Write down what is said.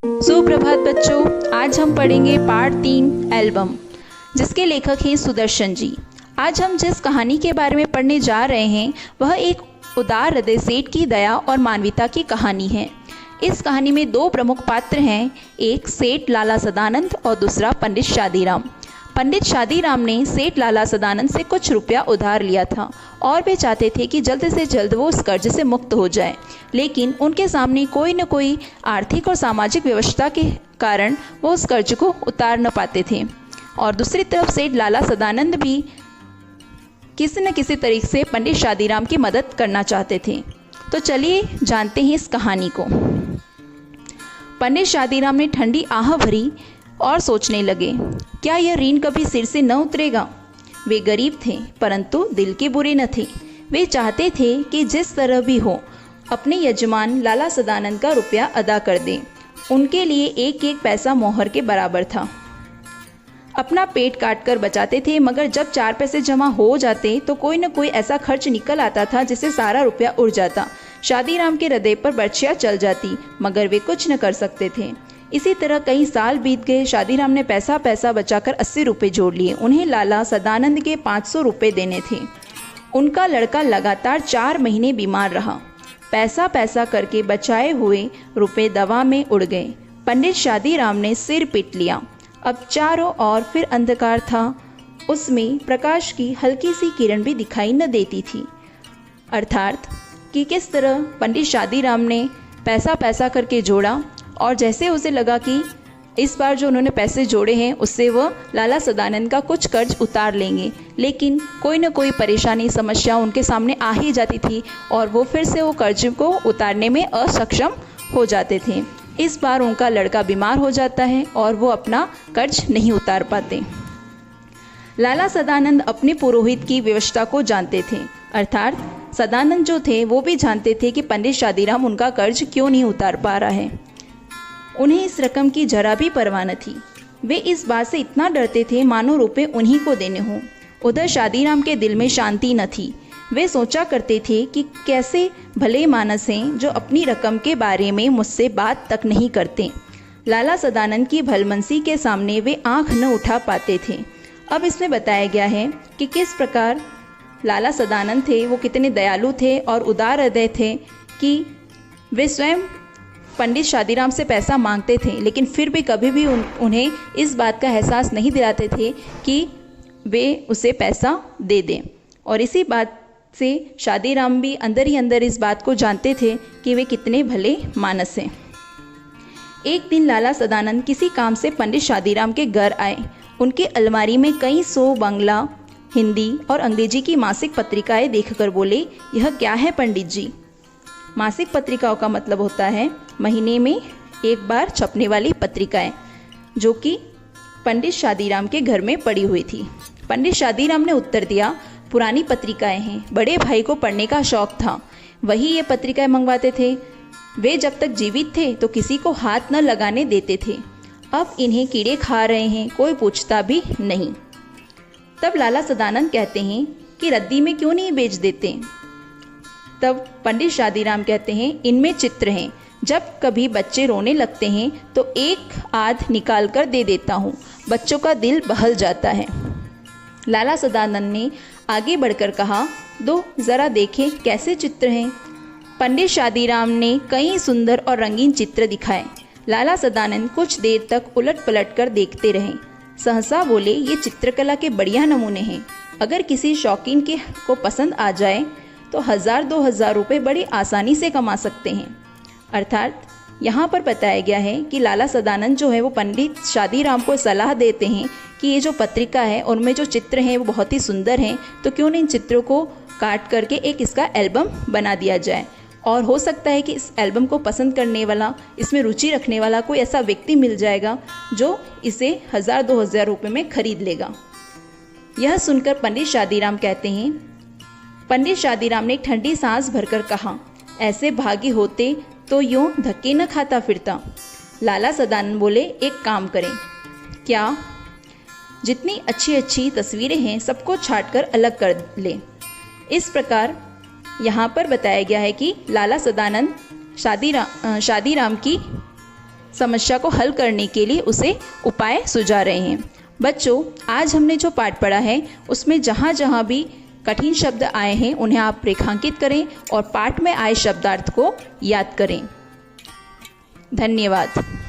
सुप्रभात बच्चों, आज हम पढ़ेंगे पार्ट 3 एल्बम, जिसके लेखक हैं सुदर्शन जी। आज हम जिस कहानी के बारे में पढ़ने जा रहे हैं वह एक उदार हृदय सेठ की दया और मानवता की कहानी है। इस कहानी में दो प्रमुख पात्र हैं, एक सेठ लाला सदानंद और दूसरा पंडित शादीराम। पंडित शादीराम ने सेठ लाला सदानंद से कुछ रुपया उधार लिया था और वे चाहते थे कि जल्द से जल्द वो उस कर्ज से मुक्त हो जाए, लेकिन उनके सामने कोई न कोई आर्थिक और सामाजिक व्यवस्था के कारण वो उस कर्ज को उतार न पाते थे। और दूसरी तरफ सेठ लाला सदानंद भी किसी न किसी तरीके से पंडित शादीराम की मदद करना चाहते थे। तो चलिए जानते हैं इस कहानी को। पंडित शादीराम ने ठंडी आह भरी और सोचने लगे, क्या यह ऋण कभी सिर से न उतरेगा। वे गरीब थे परंतु दिल के बुरे न थे। वे चाहते थे कि जिस तरह भी हो अपने यजमान लाला सदानंद का रुपया अदा कर दें। उनके लिए एक एक पैसा मोहर के बराबर था। अपना पेट काट कर बचाते थे, मगर जब 4 पैसे जमा हो जाते तो कोई न कोई ऐसा खर्च निकल आता था जिससे सारा रुपया उड़ जाता। शादीराम के हृदय पर बर्छियाँ चल जाती, मगर वे कुछ न कर सकते थे। इसी तरह कई साल बीत गए। शादीराम ने पैसा बचाकर 80 रुपये जोड़ लिए। उन्हें लाला सदानंद के 500 रुपये देने थे। उनका लड़का लगातार 4 महीने बीमार रहा। पैसा करके बचाए हुए रुपए दवा में उड़ गए। पंडित शादीराम ने सिर पीट लिया। अब चारों ओर फिर अंधकार था। उसमें प्रकाश की हल्की सी किरण भी दिखाई न देती थी। अर्थात कि किस तरह पंडित शादीराम ने पैसा करके जोड़ा, और जैसे उसे लगा कि इस बार जो उन्होंने पैसे जोड़े हैं उससे वह लाला सदानंद का कुछ कर्ज उतार लेंगे, लेकिन कोई न कोई परेशानी समस्या उनके सामने आ ही जाती थी और वो फिर से वो कर्ज को उतारने में असक्षम हो जाते थे। इस बार उनका लड़का बीमार हो जाता है और वो अपना कर्ज नहीं उतार पाते। लाला सदानंद अपने पुरोहित की व्यवस्था को जानते थे, अर्थात सदानंद जो थे वो भी जानते थे कि पंडित शादीराम उनका कर्ज क्यों नहीं उतार पा रहा है। उन्हें इस रकम की जरा भी परवाह न थी। वे इस बात से इतना डरते थे मानो रुपए उन्हीं को देने हों। उधर शादीराम के दिल में शांति न थी। वे सोचा करते थे कि कैसे भले मानस हैं जो अपनी रकम के बारे में मुझसे बात तक नहीं करते। लाला सदानंद की भलमनसी के सामने वे आंख न उठा पाते थे। अब इसमें बताया गया है कि किस प्रकार लाला सदानंद थे, वो कितने दयालु थे और उदार हृदय थे कि वे स्वयं पंडित शादीराम से पैसा मांगते थे, लेकिन फिर भी कभी भी उन्हें इस बात का एहसास नहीं दिलाते थे कि वे उसे पैसा दे दें। और इसी बात से शादीराम भी अंदर ही अंदर इस बात को जानते थे कि वे कितने भले मानस हैं। एक दिन लाला सदानंद किसी काम से पंडित शादीराम के घर आए। उनके अलमारी में कई 100 बांग्ला, हिंदी और अंग्रेजी की मासिक पत्रिकाएं देखकर बोले, यह क्या है पंडित जी। मासिक पत्रिकाओं का मतलब होता है महीने में एक बार छपने वाली पत्रिकाएं, जो कि पंडित शादीराम के घर में पड़ी हुई थी। पंडित शादीराम ने उत्तर दिया, पुरानी पत्रिकाएं हैं, बड़े भाई को पढ़ने का शौक था, वही ये पत्रिकाएं मंगवाते थे। वे जब तक जीवित थे तो किसी को हाथ न लगाने देते थे। अब इन्हें कीड़े खा रहे हैं, कोई पूछता भी नहीं। तब लाला सदानंद कहते हैं कि रद्दी में क्यों नहीं बेच देते। तब पंडित शादीराम कहते हैं, इनमें चित्र हैं, जब कभी बच्चे रोने लगते हैं तो एक आध निकाल कर दे देता हूँ, बच्चों का दिल बहल जाता है। लाला सदानंद ने आगे बढ़कर कहा, दो जरा देखें कैसे चित्र हैं। पंडित शादीराम ने कई सुंदर और रंगीन चित्र दिखाए। लाला सदानंद कुछ देर तक उलट पलट कर देखते रहे। सहसा बोले, ये चित्रकला के बढ़िया नमूने हैं, अगर किसी शौकीन के को पसंद आ जाए तो 1000-2000 रुपये बड़ी आसानी से कमा सकते हैं। अर्थात यहाँ पर बताया गया है कि लाला सदानंद जो है वो पंडित शादीराम को सलाह देते हैं कि ये जो पत्रिका है उनमें जो चित्र हैं वो बहुत ही सुंदर हैं, तो क्यों नहीं इन चित्रों को काट करके एक इसका एल्बम बना दिया जाए। और हो सकता है कि इस एल्बम को पसंद करने वाला, इसमें रुचि रखने वाला कोई ऐसा व्यक्ति मिल जाएगा जो इसे 1000-2000 रुपये में खरीद लेगा। यह सुनकर पंडित शादीराम कहते हैं, पंडित शादीराम ने ठंडी सांस भरकर कहा, ऐसे भागी होते तो यूं धक्के न खाता फिरता। लाला सदानंद बोले, एक काम करें। क्या? जितनी अच्छी अच्छी तस्वीरें हैं सबको छांटकर अलग कर लें। इस प्रकार यहाँ पर बताया गया है कि लाला सदानंद शादीराम की समस्या को हल करने के लिए उसे उपाय सुझा रहे हैं। बच्चों, आज हमने जो पाठ पढ़ा है उसमें जहाँ जहाँ भी कठिन शब्द आए हैं उन्हें आप रेखांकित करें और पाठ में आए शब्दार्थ को याद करें। धन्यवाद।